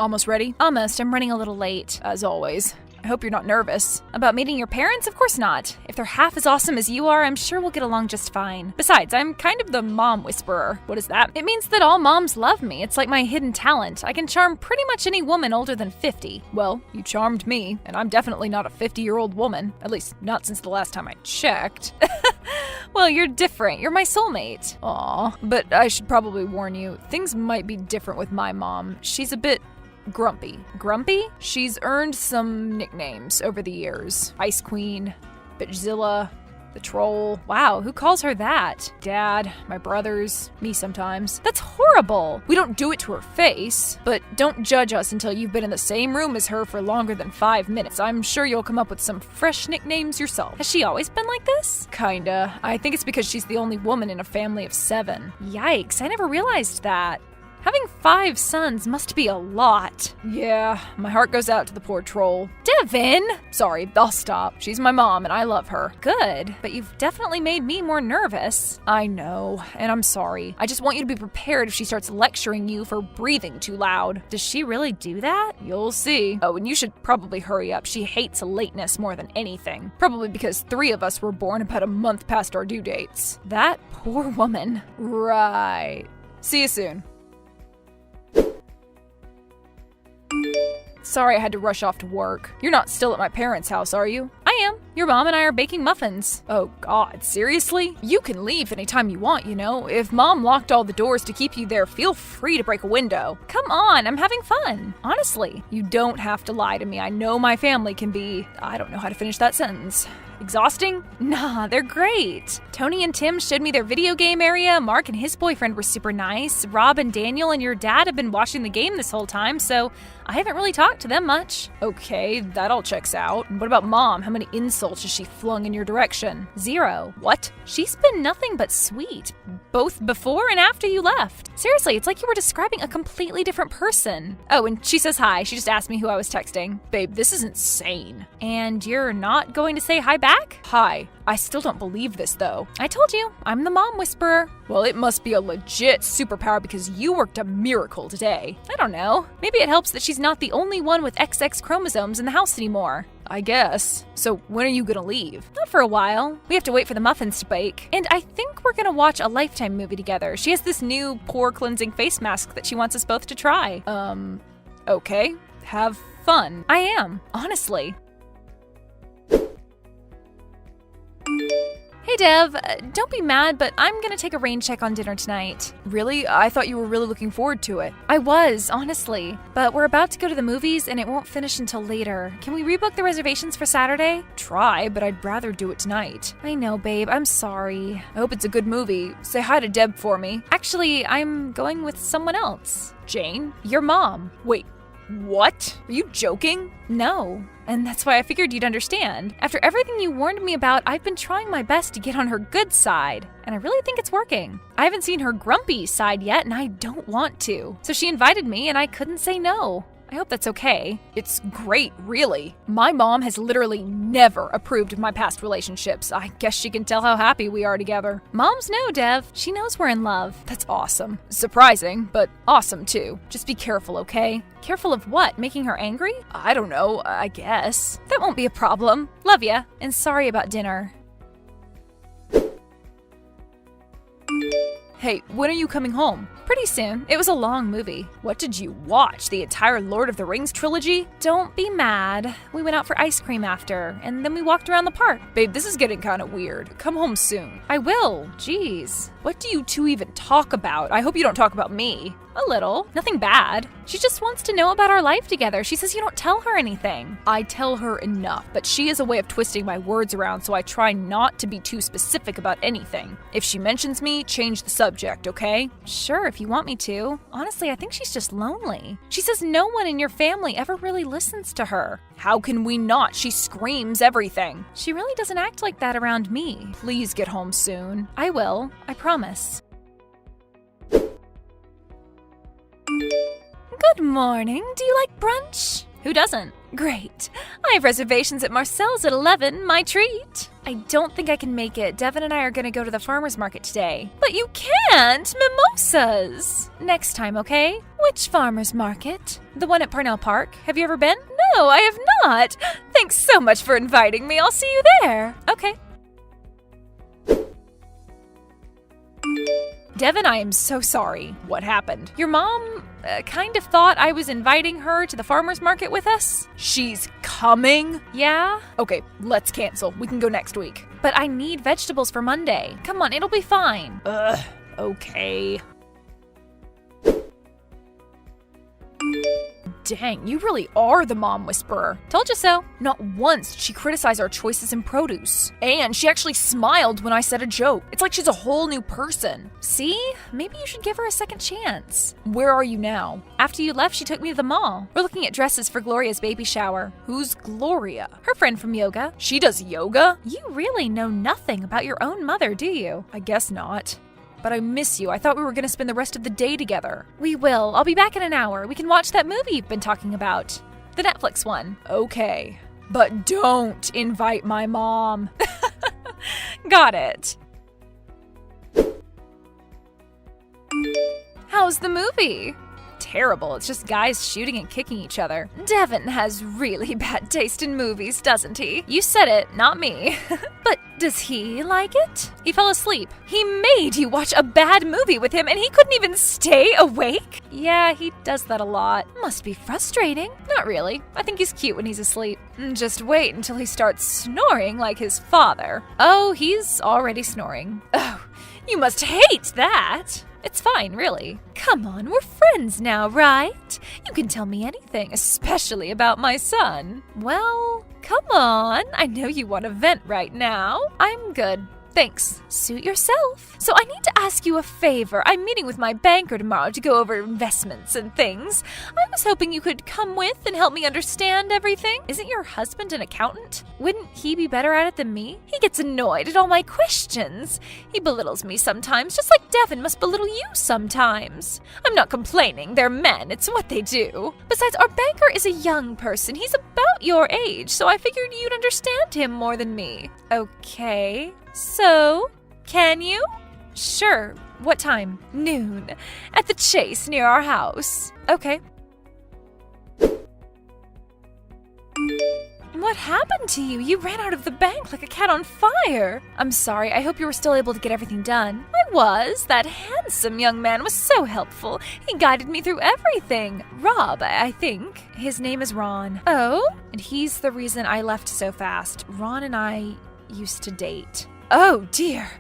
Almost ready? Almost. I'm running a little late. As always. I hope you're not nervous. About meeting your parents? Of course not. If they're half as awesome as you are, I'm sure we'll get along just fine. Besides, I'm kind of the mom whisperer. What is that? It means that all moms love me. It's like my hidden talent. I can charm pretty much any woman older than 50. Well, you charmed me, and I'm definitely not a 50-year-old woman. At least, not since the last time I checked. Well, you're different. You're my soulmate. Aw, but I should probably warn you, things might be different with my mom. She's a bit grumpy. Grumpy? She's earned some nicknames over the years. Ice Queen, Bitchzilla, the Troll. Wow, who calls her that? Dad, my brothers, me sometimes. That's horrible. We don't do it to her face, but don't judge us until you've been in the same room as her for longer than 5 minutes. I'm sure you'll come up with some fresh nicknames yourself. Has she always been like this? Kinda. I think it's because she's the only woman in a family of 7. Yikes, I never realized that. Having 5 sons must be a lot. Yeah, my heart goes out to the poor Troll. Devin! Sorry, I'll stop. She's my mom and I love her. Good, but you've definitely made me more nervous. I know, and I'm sorry. I just want you to be prepared if she starts lecturing you for breathing too loud. Does she really do that? You'll see. Oh, and you should probably hurry up. She hates lateness more than anything. Probably because 3 of us were born about a month past our due dates. That poor woman. Right. See you soon. Sorry I had to rush off to work. You're not still at my parents' house, are you? I am. Your mom and I are baking muffins. Oh God, seriously? You can leave anytime you want, you know? If mom locked all the doors to keep you there, feel free to break a window. Come on, I'm having fun. Honestly. You don't have to lie to me. I know my family can be… I don't know how to finish that sentence. Exhausting? Nah, they're great. Tony and Tim showed me their video game area. Mark and his boyfriend were super nice. Rob and Daniel and your dad have been watching the game this whole time, so I haven't really talked to them much. Okay, that all checks out. What about mom? How many insults has she flung in your direction? 0. What? She's been nothing but sweet, both before and after you left. Seriously, it's like you were describing a completely different person. Oh, and she says hi. She just asked me who I was texting. Babe, this is insane. And you're not going to say hi back? Hi. I still don't believe this, though. I told you, I'm the mom whisperer. Well, it must be a legit superpower because you worked a miracle today. I don't know. Maybe it helps that she's not the only one with XX chromosomes in the house anymore. I guess. So when are you gonna leave? Not for a while. We have to wait for the muffins to bake. And I think we're gonna watch a Lifetime movie together. She has this new pore cleansing face mask that she wants us both to try. Okay. Have fun. I am, honestly. Hey Dev, don't be mad, but I'm gonna take a rain check on dinner tonight. Really? I thought you were really looking forward to it. I was, honestly. But we're about to go to the movies and it won't finish until later. Can we rebook the reservations for Saturday? Try, but I'd rather do it tonight. I know, babe. I'm sorry. I hope it's a good movie. Say hi to Deb for me. Actually, I'm going with someone else. Jane? Your mom. Wait, what? Are you joking? No. And that's why I figured you'd understand. After everything you warned me about, I've been trying my best to get on her good side. And I really think it's working. I haven't seen her grumpy side yet, and I don't want to. So she invited me, and I couldn't say no. I hope that's okay. It's great, really. My mom has literally never approved of my past relationships. I guess she can tell how happy we are together. Moms know, Dev. She knows we're in love. That's awesome. Surprising, but awesome too. Just be careful, okay? Careful of what? Making her angry? I don't know, I guess. That won't be a problem. Love ya, and sorry about dinner. Hey, when are you coming home? Pretty soon. It was a long movie. What did you watch? The entire Lord of the Rings trilogy? Don't be mad. We went out for ice cream after, and then we walked around the park. Babe, this is getting kind of weird. Come home soon. I will. Jeez. What do you two even talk about? I hope you don't talk about me. A little. Nothing bad. She just wants to know about our life together. She says you don't tell her anything. I tell her enough, but she has a way of twisting my words around, so I try not to be too specific about anything. If she mentions me, change the subject, okay? Sure, if you want me to. Honestly, I think she's just lonely. She says no one in your family ever really listens to her. How can we not? She screams everything. She really doesn't act like that around me. Please get home soon. I will. I promise. Good morning. Do you like brunch? Who doesn't? Great. I have reservations at Marcel's at 11, my treat. I don't think I can make it. Devin and I are gonna go to the farmer's market today. But you can't! Mimosas! Next time, okay? Which farmer's market? The one at Parnell Park. Have you ever been? No, I have not. Thanks so much for inviting me. I'll see you there. Okay. Devin, I am so sorry. What happened? Your mom kind of thought I was inviting her to the farmer's market with us. She's coming? Yeah? Okay, let's cancel. We can go next week. But I need vegetables for Monday. Come on, it'll be fine. Okay. Dang, you really are the mom whisperer. Told you so. Not once did she criticize our choices in produce. And she actually smiled when I said a joke. It's like she's a whole new person. See? Maybe you should give her a second chance. Where are you now? After you left, she took me to the mall. We're looking at dresses for Gloria's baby shower. Who's Gloria? Her friend from yoga. She does yoga? You really know nothing about your own mother, do you? I guess not. But I miss you. I thought we were going to spend the rest of the day together. We will. I'll be back in an hour. We can watch that movie you've been talking about. The Netflix one. Okay. But don't invite my mom. Got it. How's the movie? Terrible. It's just guys shooting and kicking each other. Devin has really bad taste in movies, doesn't he? You said it, not me. But does he like it? He fell asleep. He made you watch a bad movie with him and he couldn't even stay awake? Yeah, he does that a lot. Must be frustrating. Not really. I think he's cute when he's asleep. Just wait until he starts snoring like his father. Oh, he's already snoring. Oh, you must hate that. It's fine, really. Come on, we're friends now, right? You can tell me anything, especially about my son. Well, come on. I know you want to vent right now. I'm good. Thanks. Suit yourself. So I need to ask you a favor. I'm meeting with my banker tomorrow to go over investments and things. I was hoping you could come with and help me understand everything. Isn't your husband an accountant? Wouldn't he be better at it than me? He gets annoyed at all my questions. He belittles me sometimes, just like Devin must belittle you sometimes. I'm not complaining. They're men. It's what they do. Besides, our banker is a young person. He's about your age, so I figured you'd understand him more than me. Okay. So, can you? Sure. What time? Noon. At the Chase near our house. Okay. What happened to you? You ran out of the bank like a cat on fire. I'm sorry. I hope you were still able to get everything done. I was. That handsome young man was so helpful. He guided me through everything. Rob, I think. His name is Ron. Oh? And he's the reason I left so fast. Ron and I used to date. Oh, dear.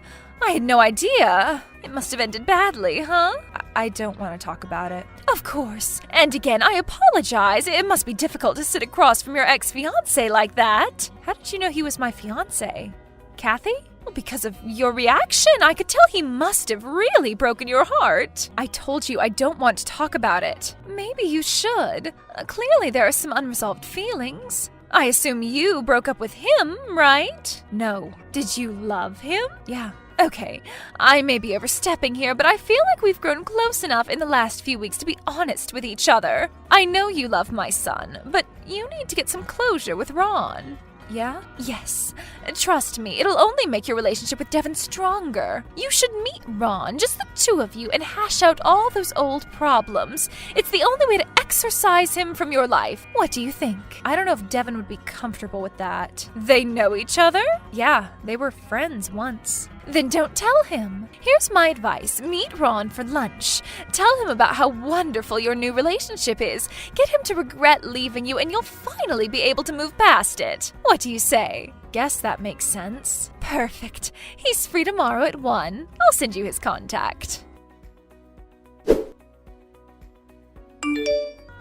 I had no idea. It must have ended badly, huh? I don't want to talk about it. Of course. And again, I apologize. It must be difficult to sit across from your ex-fiancé like that. How did you know he was my fiancé? Kathy? Well, because of your reaction. I could tell he must have really broken your heart. I told you I don't want to talk about it. Maybe you should. Clearly there are some unresolved feelings. I assume you broke up with him, right? No. Did you love him? Yeah. Okay, I may be overstepping here, but I feel like we've grown close enough in the last few weeks to be honest with each other. I know you love my son, but you need to get some closure with Ron. Yeah? Yes. Trust me, it'll only make your relationship with Devin stronger. You should meet Ron, just the two of you, and hash out all those old problems. It's the only way to exorcise him from your life. What do you think? I don't know if Devin would be comfortable with that. They know each other? Yeah, they were friends once. Then don't tell him. Here's my advice. Meet Ron for lunch. Tell him about how wonderful your new relationship is. Get him to regret leaving you and you'll finally be able to move past it. What do you say? Guess that makes sense. Perfect. He's free tomorrow at 1. I'll send you his contact.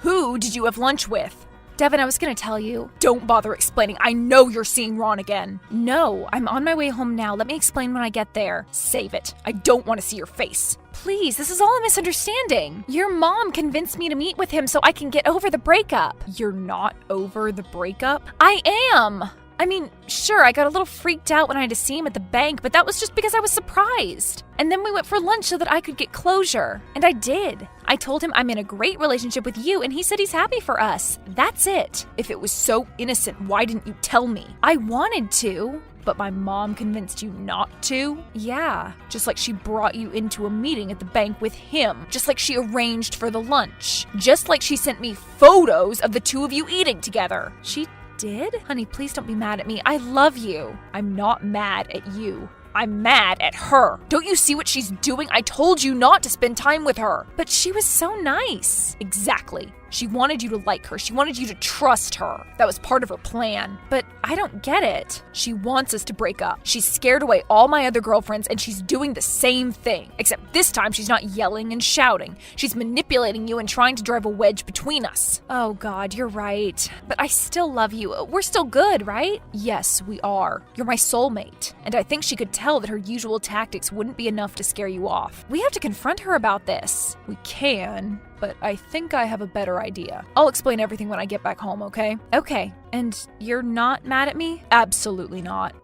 Who did you have lunch with? Devin, I was gonna tell you. Don't bother explaining. I know you're seeing Ron again. No, I'm on my way home now. Let me explain when I get there. Save it. I don't want to see your face. Please, this is all a misunderstanding. Your mom convinced me to meet with him so I can get over the breakup. You're not over the breakup? I am. I mean, sure, I got a little freaked out when I had to see him at the bank, but that was just because I was surprised. And then we went for lunch so that I could get closure. And I did. I told him I'm in a great relationship with you, and he said he's happy for us. That's it. If it was so innocent, why didn't you tell me? I wanted to. But my mom convinced you not to? Yeah. Just like she brought you into a meeting at the bank with him. Just like she arranged for the lunch. Just like she sent me photos of the two of you eating together. She did? Honey, please don't be mad at me. I love you. I'm not mad at you. I'm mad at her. Don't you see what she's doing? I told you not to spend time with her. But she was so nice. Exactly. She wanted you to like her. She wanted you to trust her. That was part of her plan. But I don't get it. She wants us to break up. She's scared away all my other girlfriends, and she's doing the same thing. Except this time she's not yelling and shouting. She's manipulating you and trying to drive a wedge between us. Oh God, you're right. But I still love you. We're still good, right? Yes, we are. You're my soulmate. And I think she could tell that her usual tactics wouldn't be enough to scare you off. We have to confront her about this. We can, but I think I have a better idea. I'll explain everything when I get back home, okay? Okay. And you're not mad at me? Absolutely not.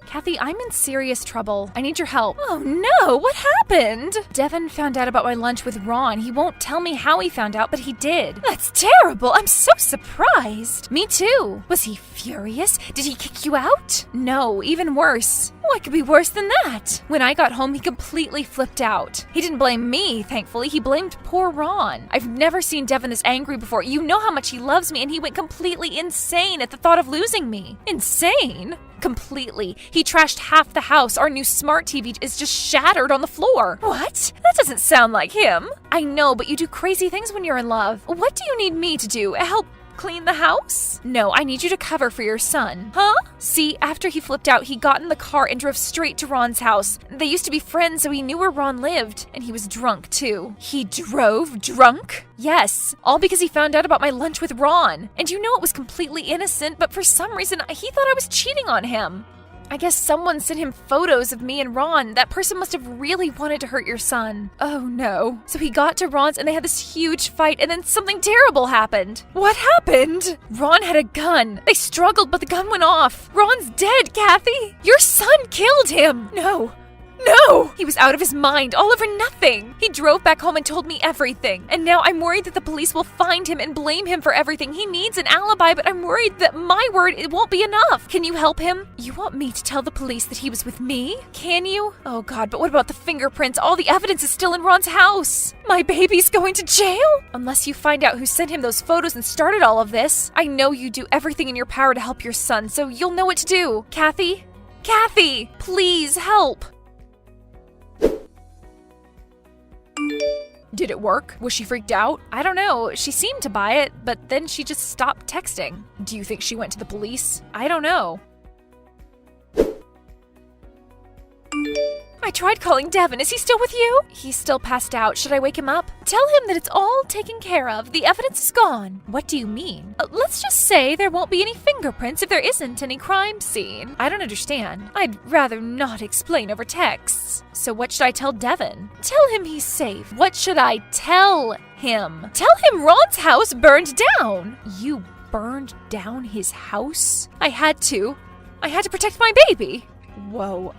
Kathy, I'm in serious trouble. I need your help. Oh no, what happened? Devin found out about my lunch with Ron. He won't tell me how he found out, but he did. That's terrible. I'm so surprised. Me too. Was he furious? Did he kick you out? No, even worse. What could be worse than that? When I got home, he completely flipped out. He didn't blame me, thankfully. He blamed poor Ron. I've never seen Devin this angry before. You know how much he loves me, and he went completely insane at the thought of losing me. Insane? Completely. He trashed half the house. Our new smart TV is just shattered on the floor. What? That doesn't sound like him. I know, but you do crazy things when you're in love. What do you need me to do? Help clean the house? No, I need you to cover for your son. Huh? See, after he flipped out, he got in the car and drove straight to Ron's house. They used to be friends, so he knew where Ron lived. And he was drunk, too. He drove drunk? Yes, all because he found out about my lunch with Ron. And you know it was completely innocent, but for some reason, he thought I was cheating on him. I guess someone sent him photos of me and Ron. That person must have really wanted to hurt your son. Oh no. So he got to Ron's and they had this huge fight, and then something terrible happened. What happened? Ron had a gun. They struggled, but the gun went off. Ron's dead, Kathy. Your son killed him. No. No! He was out of his mind, all over nothing. He drove back home and told me everything. And now I'm worried that the police will find him and blame him for everything. He needs an alibi, but I'm worried that my word, it won't be enough. Can you help him? You want me to tell the police that he was with me? Can you? Oh God, but what about the fingerprints? All the evidence is still in Ron's house. My baby's going to jail? Unless you find out who sent him those photos and started all of this. I know you do everything in your power to help your son, so you'll know what to do. Kathy? Kathy, please help. Did it work? Was she freaked out? I don't know. She seemed to buy it, but then she just stopped texting. Do you think she went to the police? I don't know. I tried calling Devin. Is he still with you? He's still passed out. Should I wake him up? Tell him that it's all taken care of. The evidence is gone. What do you mean? Let's just say there won't be any fingerprints if there isn't any crime scene. I don't understand. I'd rather not explain over texts. So what should I tell Devin? Tell him he's safe. What should I tell him? Tell him Ron's house burned down. You burned down his house? I had to. I had to protect my baby. Whoa,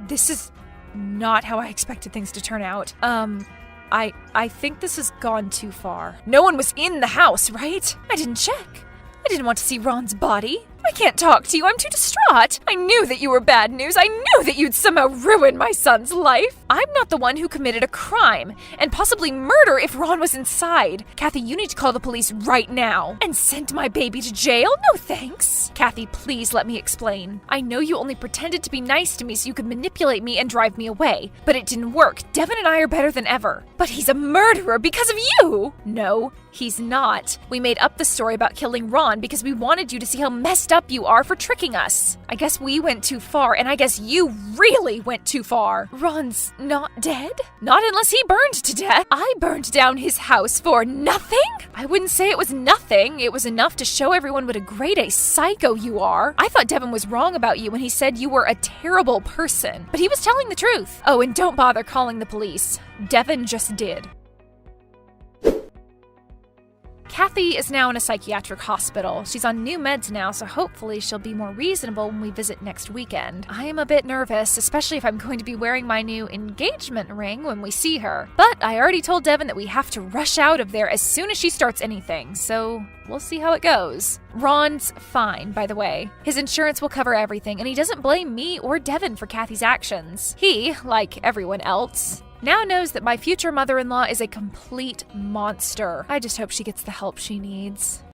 this is not how I expected things to turn out. I think this has gone too far. No one was in the house, right? I didn't check. I didn't want to see Ron's body. I can't talk to you. I'm too distraught. I knew that you were bad news. I knew that you'd somehow ruin my son's life. I'm not the one who committed a crime, and possibly murder if Ron was inside. Kathy, you need to call the police right now. And send my baby to jail? No thanks. Kathy, please let me explain. I know you only pretended to be nice to me so you could manipulate me and drive me away, but it didn't work. Devin and I are better than ever. But he's a murderer because of you. No, he's not. We made up the story about killing Ron because we wanted you to see how messed up you are for tricking us. I guess we went too far, and I guess you really went too far. Ron's not dead? Not unless he burned to death. I burned down his house for nothing? I wouldn't say it was nothing. It was enough to show everyone what a grade A psycho you are. I thought Devin was wrong about you when he said you were a terrible person, but he was telling the truth. Oh, and don't bother calling the police. Devin just did. Kathy is now in a psychiatric hospital. She's on new meds now, so hopefully she'll be more reasonable when we visit next weekend. I am a bit nervous, especially if I'm going to be wearing my new engagement ring when we see her. But I already told Devin that we have to rush out of there as soon as she starts anything, so we'll see how it goes. Ron's fine, by the way. His insurance will cover everything, and he doesn't blame me or Devin for Kathy's actions. He, like everyone else, now knows that my future mother-in-law is a complete monster. I just hope she gets the help she needs.